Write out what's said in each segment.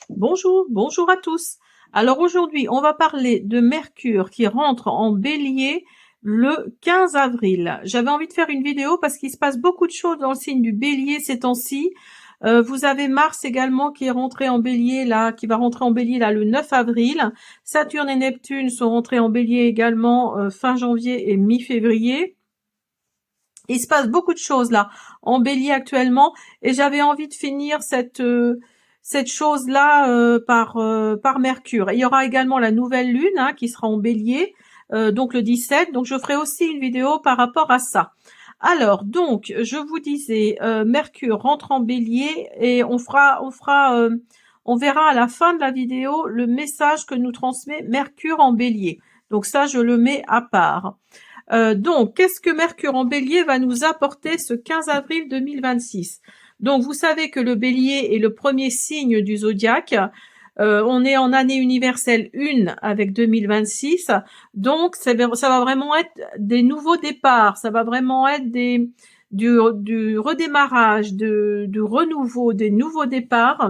Bonjour, bonjour à tous. Alors aujourd'hui, on va parler de Mercure qui rentre en Bélier le 15 avril. J'avais envie de faire une vidéo parce qu'il se passe beaucoup de choses dans le signe du Bélier ces temps-ci. Vous avez Mars également qui est rentré en Bélier là, qui va rentrer en Bélier là le 9 avril. Saturne et Neptune sont rentrés en Bélier également fin janvier et mi-février. Il se passe beaucoup de choses là en Bélier actuellement et j'avais envie de finir cette chose-là par Mercure. Et il y aura également la nouvelle lune qui sera en Bélier, donc le 17. Donc je ferai aussi une vidéo par rapport à ça. Alors donc je vous disais, Mercure rentre en Bélier et on verra à la fin de la vidéo le message que nous transmet Mercure en Bélier. Donc ça je le mets à part. Donc, qu'est-ce que Mercure en Bélier va nous apporter ce 15 avril 2026? Donc, vous savez que le Bélier est le premier signe du zodiaque. On est en année universelle 1 avec 2026. Donc, ça va vraiment être des nouveaux départs. Ça va vraiment être du redémarrage, du renouveau, des nouveaux départs.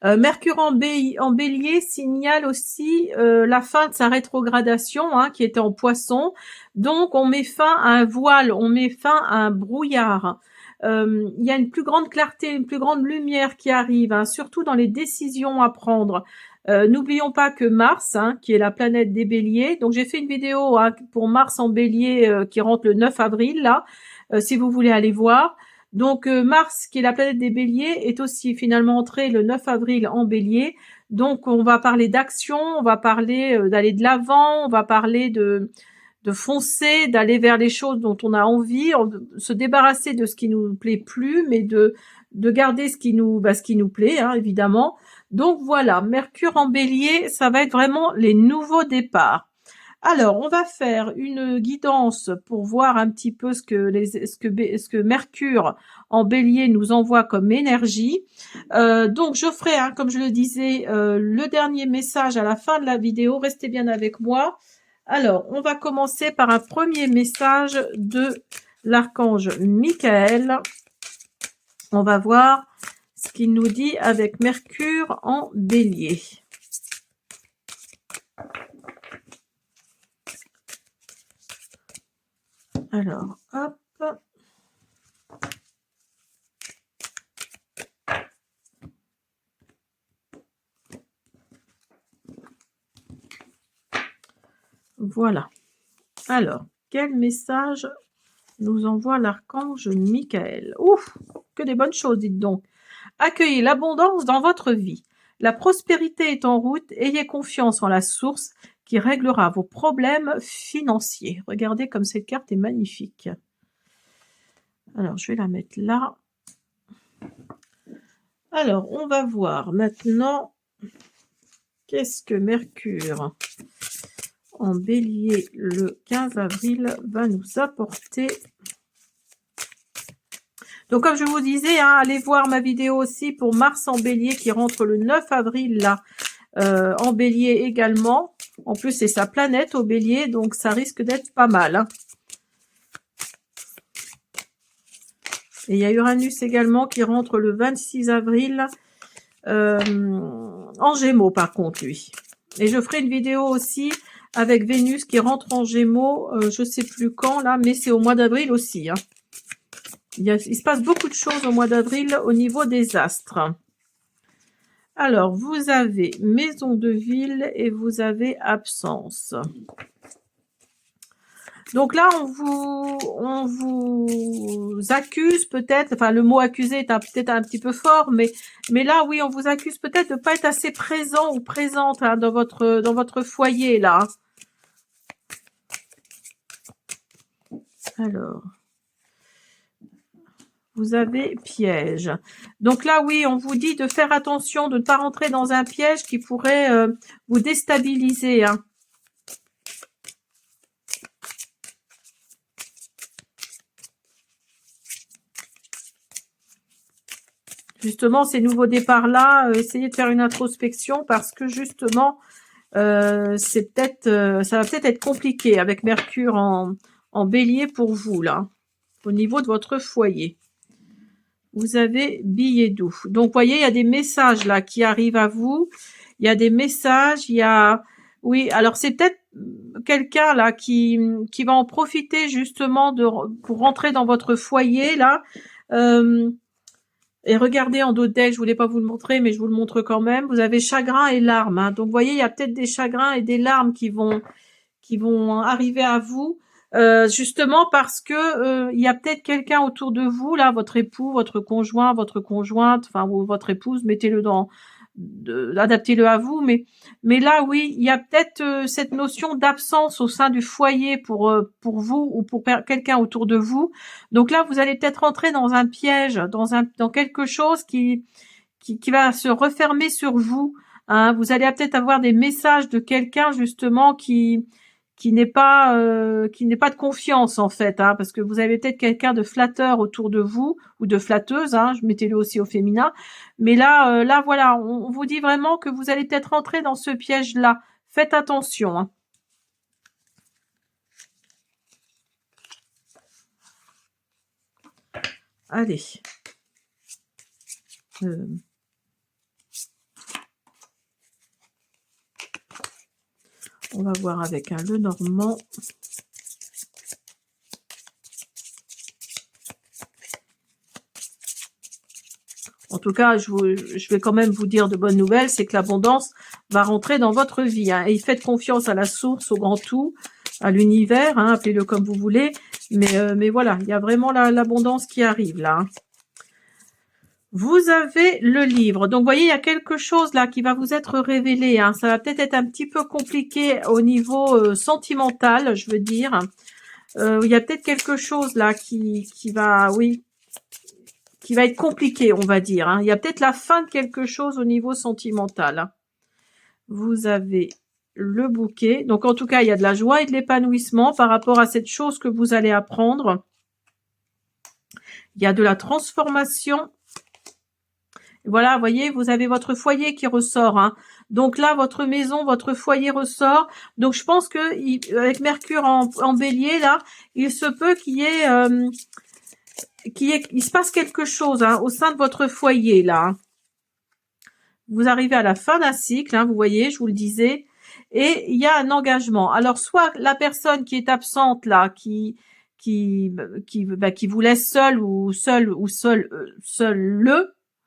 Mercure en Bélier signale aussi la fin de sa rétrogradation qui était en Poisson. Donc on met fin à un voile, on met fin à un brouillard. Il y a une plus grande clarté, une plus grande lumière qui arrive, surtout dans les décisions à prendre. N'oublions pas que Mars, qui est la planète des Béliers, donc j'ai fait une vidéo pour Mars en Bélier qui rentre le 9 avril, là, si vous voulez aller voir. Donc Mars, qui est la planète des Béliers, est aussi finalement entré le 9 avril en Bélier. Donc on va parler d'action, on va parler d'aller de l'avant, on va parler de foncer, d'aller vers les choses dont on a envie, se débarrasser de ce qui nous plaît plus, mais de garder ce qui nous plaît, évidemment. Donc voilà, Mercure en Bélier, ça va être vraiment les nouveaux départs. Alors, on va faire une guidance pour voir un petit peu ce que Mercure en Bélier nous envoie comme énergie. Donc, je ferai, comme je le disais, le dernier message à la fin de la vidéo. Restez bien avec moi. Alors, on va commencer par un premier message de l'archange Michael. On va voir ce qu'il nous dit avec Mercure en Bélier. Alors, hop. Voilà. Alors, quel message nous envoie l'archange Michael? Ouf, que des bonnes choses, dites donc. Accueillez l'abondance dans votre vie. La prospérité est en route. Ayez confiance en la source qui réglera vos problèmes financiers. Regardez comme cette carte est magnifique. Alors, je vais la mettre là. Alors, on va voir maintenant qu'est-ce que Mercure en Bélier le 15 avril va nous apporter. Donc comme je vous disais, allez voir ma vidéo aussi pour Mars en Bélier qui rentre le 9 avril là, en Bélier également. En plus c'est sa planète au Bélier, donc ça risque d'être pas mal. Et il y a Uranus également qui rentre le 26 avril en Gémeaux par contre lui. Et je ferai une vidéo aussi avec Vénus qui rentre en Gémeaux, je sais plus quand là, mais c'est au mois d'avril aussi. Il se passe beaucoup de choses au mois d'avril au niveau des astres. Alors, vous avez maison de ville et vous avez absence. Donc là, on vous accuse peut-être, enfin le mot accusé est peut-être un petit peu fort, mais là, oui, on vous accuse peut-être de ne pas être assez présent ou présente dans votre foyer, là. Alors, vous avez piège. Donc là, oui, on vous dit de faire attention, de ne pas rentrer dans un piège qui pourrait vous déstabiliser. Justement, ces nouveaux départs-là, essayez de faire une introspection parce que justement, ça va peut-être être compliqué avec Mercure en Bélier pour vous, là, au niveau de votre foyer. vous avez billet doux. Donc, vous voyez, il y a des messages là qui arrivent à vous. Il y a des messages, il y a... Oui, alors c'est peut-être quelqu'un là qui va en profiter justement pour rentrer dans votre foyer là. Et regardez en dos de deck, je voulais pas vous le montrer, mais je vous le montre quand même. Vous avez chagrin et larmes. Hein. Donc, vous voyez, il y a peut-être des chagrins et des larmes qui vont arriver à vous, justement parce que il y a peut-être quelqu'un autour de vous, là, votre époux, votre conjoint, votre conjointe, enfin, ou votre épouse, mettez-le adaptez-le à vous, mais là, oui, il y a peut-être cette notion d'absence au sein du foyer pour vous ou pour quelqu'un autour de vous. Donc là, vous allez peut-être rentrer dans un piège, dans quelque chose qui va se refermer sur vous. Hein. Vous allez peut-être avoir des messages de quelqu'un justement qui n'est pas de confiance en fait, hein, parce que vous avez peut-être quelqu'un de flatteur autour de vous ou de flatteuse, hein, je mettez-le aussi au féminin. Mais là voilà, on vous dit vraiment que vous allez peut-être rentrer dans ce piège-là. Faites attention. Hein. Allez. On va voir avec un Lenormand. En tout cas, je vais quand même vous dire de bonnes nouvelles, c'est que l'abondance va rentrer dans votre vie. Hein, et faites confiance à la source, au grand tout, à l'univers, hein, appelez-le comme vous voulez. Mais voilà, il y a vraiment l'abondance qui arrive là. Hein. Vous avez le livre. Donc, vous voyez, il y a quelque chose là qui va vous être révélé. Hein. Ça va peut-être être un petit peu compliqué au niveau sentimental, je veux dire. Il y a peut-être quelque chose là qui va, oui, qui va être compliqué, on va dire. Hein. Il y a peut-être la fin de quelque chose au niveau sentimental. Vous avez le bouquet. Donc, en tout cas, il y a de la joie et de l'épanouissement par rapport à cette chose que vous allez apprendre. Il y a de la transformation. Voilà, vous voyez, vous avez votre foyer qui ressort. Hein. Donc là, votre maison, votre foyer ressort. Donc, je pense que avec Mercure en bélier, là, il se peut qu'il se passe quelque chose hein, au sein de votre foyer, là. Hein. Vous arrivez à la fin d'un cycle, hein, vous voyez, je vous le disais, et il y a un engagement. Alors, soit la personne qui est absente, là, qui vous laisse seul,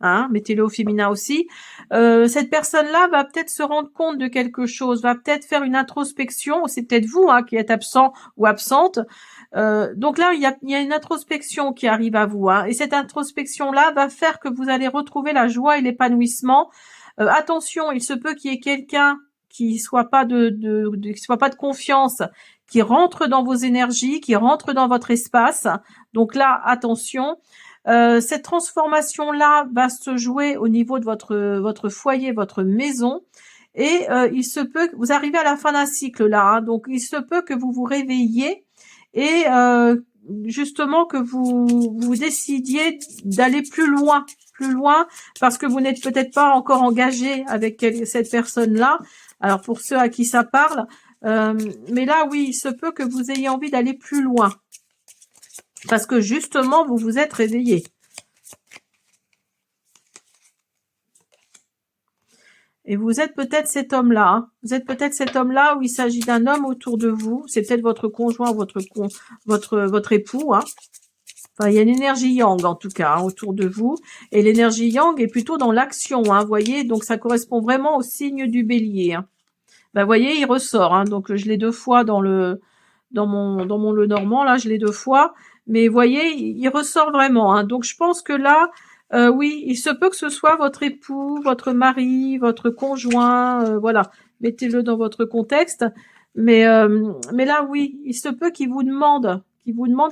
hein, mettez-le au féminin aussi, cette personne-là va peut-être se rendre compte de quelque chose, va peut-être faire une introspection, c'est peut-être vous hein, qui êtes absent ou absente. Donc là, il y a une introspection qui arrive à vous, hein, et cette introspection-là va faire que vous allez retrouver la joie et l'épanouissement. Attention, il se peut qu'il y ait quelqu'un qui soit pas qui soit pas de confiance, qui rentre dans vos énergies, qui rentre dans votre espace. Donc là, attention. Cette transformation-là va se jouer au niveau de votre foyer, votre maison. Et il se peut que vous arrivez à la fin d'un cycle là. Hein, donc il se peut que vous vous réveilliez et justement que vous décidiez d'aller plus loin, parce que vous n'êtes peut-être pas encore engagé avec cette personne-là. Alors pour ceux à qui ça parle, mais là oui, il se peut que vous ayez envie d'aller plus loin, parce que justement vous vous êtes réveillé. Et vous êtes peut-être cet homme-là. Hein. Vous êtes peut-être cet homme-là où il s'agit d'un homme autour de vous. C'est peut-être votre conjoint, votre époux. Hein. Enfin, il y a une énergie yang en tout cas hein, autour de vous. Et l'énergie yang est plutôt dans l'action. Hein, voyez, donc ça correspond vraiment au signe du bélier. Hein. Ben, voyez, il ressort. Hein, donc je l'ai 2 fois dans mon Lenormand. Là, je l'ai 2 fois. Mais voyez, il ressort vraiment. Hein. Donc je pense que là, oui, il se peut que ce soit votre époux, votre mari, votre conjoint, voilà. Mettez-le dans votre contexte. Mais là, oui, il se peut qu'il vous demande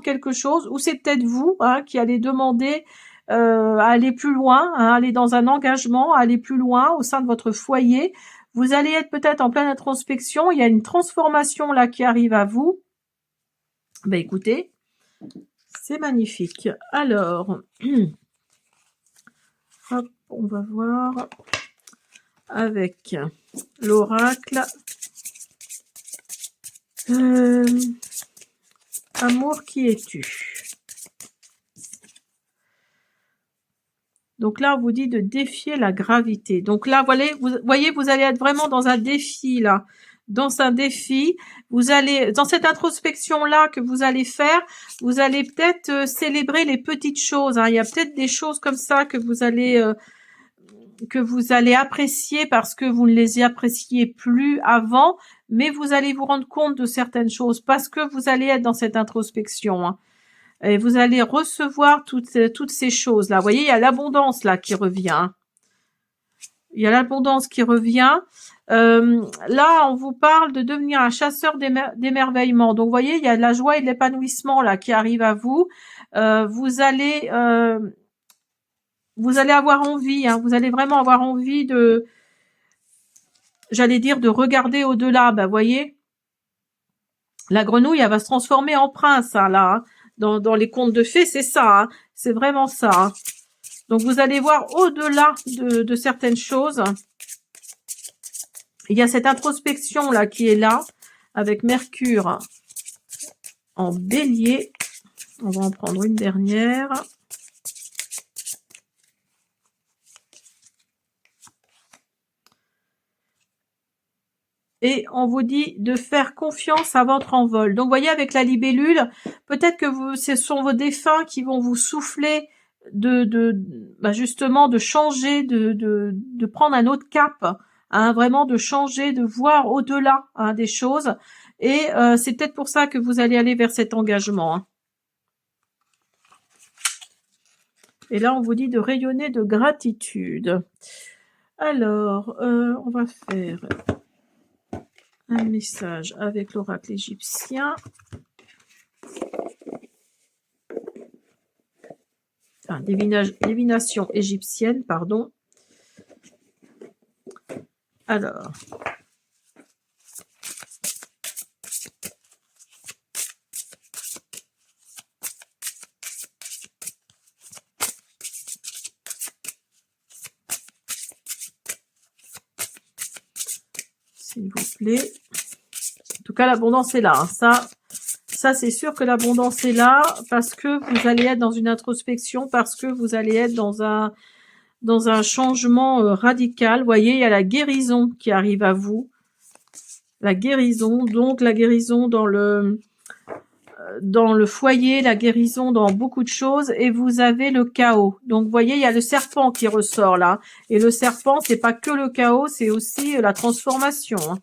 quelque chose, ou c'est peut-être vous hein, qui allez demander à aller plus loin, hein, aller dans un engagement, aller plus loin au sein de votre foyer. Vous allez être peut-être en pleine introspection. Il y a une transformation là qui arrive à vous. Ben écoutez, c'est magnifique. Alors. Hop, on va voir avec l'oracle. Amour, qui es-tu? Donc là, on vous dit de défier la gravité. Donc là, vous voyez, vous allez être vraiment dans un défi, là. Dans un défi, vous allez, dans cette introspection-là que vous allez faire, vous allez peut-être célébrer les petites choses, hein. Il y a peut-être des choses comme ça que vous allez apprécier parce que vous ne les appréciez plus avant, mais vous allez vous rendre compte de certaines choses parce que vous allez être dans cette introspection, hein. Et vous allez recevoir toutes ces choses-là. Vous voyez, il y a l'abondance là qui revient, hein. Il y a l'abondance qui revient. Là, on vous parle de devenir un chasseur d'émerveillement. Donc, vous voyez, il y a de la joie et de l'épanouissement là qui arrive à vous. Vous allez avoir envie, hein, vous allez vraiment avoir envie de, j'allais dire, de regarder au-delà. Ben, voyez, la grenouille, elle va se transformer en prince, hein, là. Hein. Dans les contes de fées, c'est ça. Hein, c'est vraiment ça. Hein. Donc, vous allez voir au-delà de certaines choses. Il y a cette introspection là qui est là, avec Mercure en bélier. On va en prendre une dernière. Et on vous dit de faire confiance à votre envol. Donc, vous voyez, avec la libellule, peut-être que ce sont vos défunts qui vont vous souffler justement de changer, de prendre un autre cap, hein, vraiment de changer, de voir au-delà, hein, des choses. Et c'est peut-être pour ça que vous allez aller vers cet engagement. Hein. Et là, on vous dit de rayonner de gratitude. Alors, on va faire un message avec l'oracle égyptien. Enfin, divination égyptienne, pardon. Alors. S'il vous plaît. En tout cas, l'abondance est là. Hein. Ça c'est sûr que l'abondance est là parce que vous allez être dans une introspection, parce que vous allez être dans un changement radical. Vous voyez, il y a la guérison qui arrive à vous. La guérison, donc la guérison dans le foyer, la guérison dans beaucoup de choses, et vous avez le chaos. Donc, vous voyez, il y a le serpent qui ressort là. Et le serpent, c'est pas que le chaos, c'est aussi la transformation. Hein.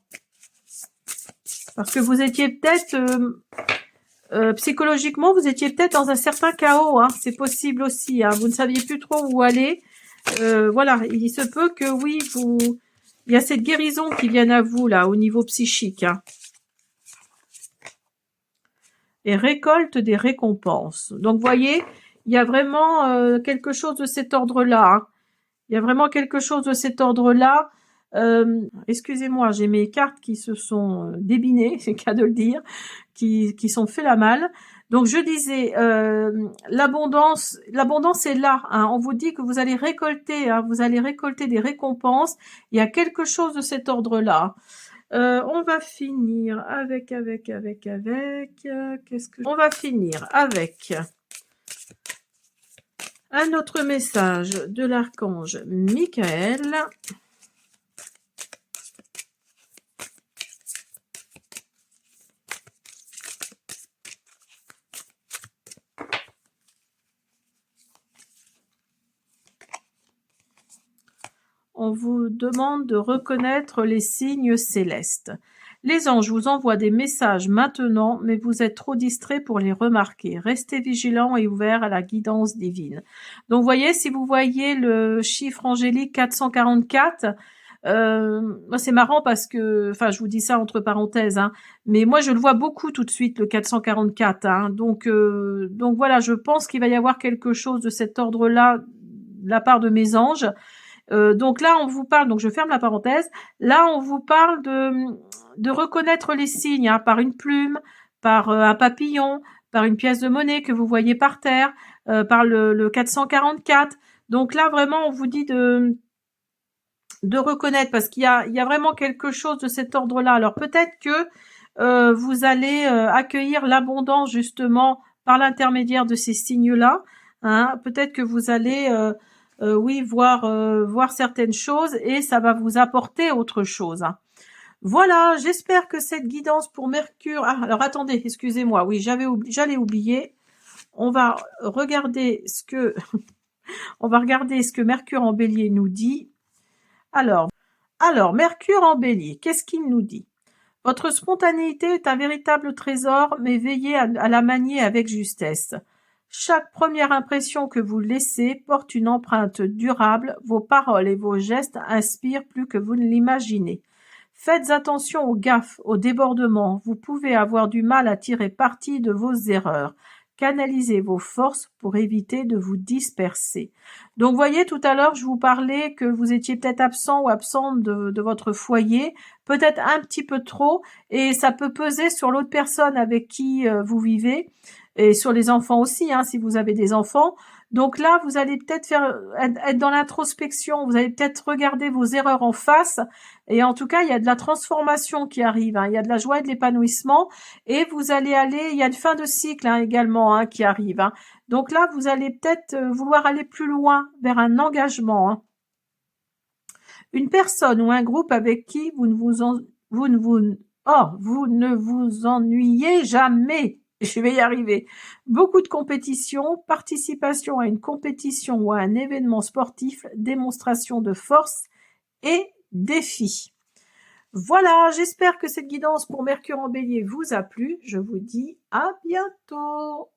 Parce que vous étiez peut-être... psychologiquement, vous étiez peut-être dans un certain chaos. Hein. C'est possible aussi. Hein. Vous ne saviez plus trop où aller. Voilà, il se peut que oui, il y a cette guérison qui vienne à vous là, au niveau psychique. Hein. Et récolte des récompenses. Donc, vous voyez, il y a vraiment quelque chose de cet ordre-là. Hein. Il y a vraiment quelque chose de cet ordre-là. Excusez-moi, j'ai mes cartes qui se sont débinées, c'est le cas de le dire, qui sont fait la malle. Donc, je disais, l'abondance est là. Hein. On vous dit que vous allez récolter, hein, vous allez récolter des récompenses. Il y a quelque chose de cet ordre-là. On va finir avec, on va finir avec un autre message de l'archange Michael. On vous demande de reconnaître les signes célestes. Les anges vous envoient des messages maintenant, mais vous êtes trop distrait pour les remarquer. Restez vigilants et ouverts à la guidance divine. Donc, vous voyez, si vous voyez le chiffre angélique 444, c'est marrant parce que, enfin, je vous dis ça entre parenthèses, hein, mais moi, je le vois beaucoup tout de suite, le 444. Hein, donc voilà, je pense qu'il va y avoir quelque chose de cet ordre-là de la part de mes anges. Donc là, on vous parle, donc je ferme la parenthèse, là, on vous parle de reconnaître les signes, hein, par une plume, par un papillon, par une pièce de monnaie que vous voyez par terre, par le 444. Donc là, vraiment, on vous dit de reconnaître, parce qu'il y a vraiment quelque chose de cet ordre-là. Alors peut-être que vous allez accueillir l'abondance justement par l'intermédiaire de ces signes-là. Hein. Peut-être que vous allez oui, voir certaines choses et ça va vous apporter autre chose, hein. Voilà, j'espère que cette guidance pour Mercure ah, alors attendez, excusez-moi, oui, j'allais oublier. On va regarder ce que on va regarder ce que Mercure en Bélier nous dit. Alors alors Mercure en Bélier, qu'est-ce qu'il nous dit? Votre spontanéité est un véritable trésor, mais veillez à la manier avec justesse. Chaque première impression que vous laissez porte une empreinte durable, vos paroles et vos gestes inspirent plus que vous ne l'imaginez. Faites attention aux gaffes, aux débordements, vous pouvez avoir du mal à tirer parti de vos erreurs. Canalisez vos forces pour éviter de vous disperser. Donc, voyez, tout à l'heure, je vous parlais que vous étiez peut-être absent ou absente de votre foyer, peut-être un petit peu trop, et ça peut peser sur l'autre personne avec qui vous vivez, et sur les enfants aussi, hein, si vous avez des enfants. Donc là, vous allez peut-être être dans l'introspection, vous allez peut-être regarder vos erreurs en face, et en tout cas, il y a de la transformation qui arrive, hein, il y a de la joie et de l'épanouissement, et vous allez aller, il y a une fin de cycle hein, également hein, qui arrive. Hein. Donc là, vous allez peut-être vouloir aller plus loin vers un engagement. Hein. Une personne ou un groupe avec qui vous ne vous ennuyez jamais. Je vais y arriver. Beaucoup de compétition, participation à une compétition ou à un événement sportif, démonstration de force et défi. Voilà, j'espère que cette guidance pour Mercure en Bélier vous a plu. Je vous dis à bientôt.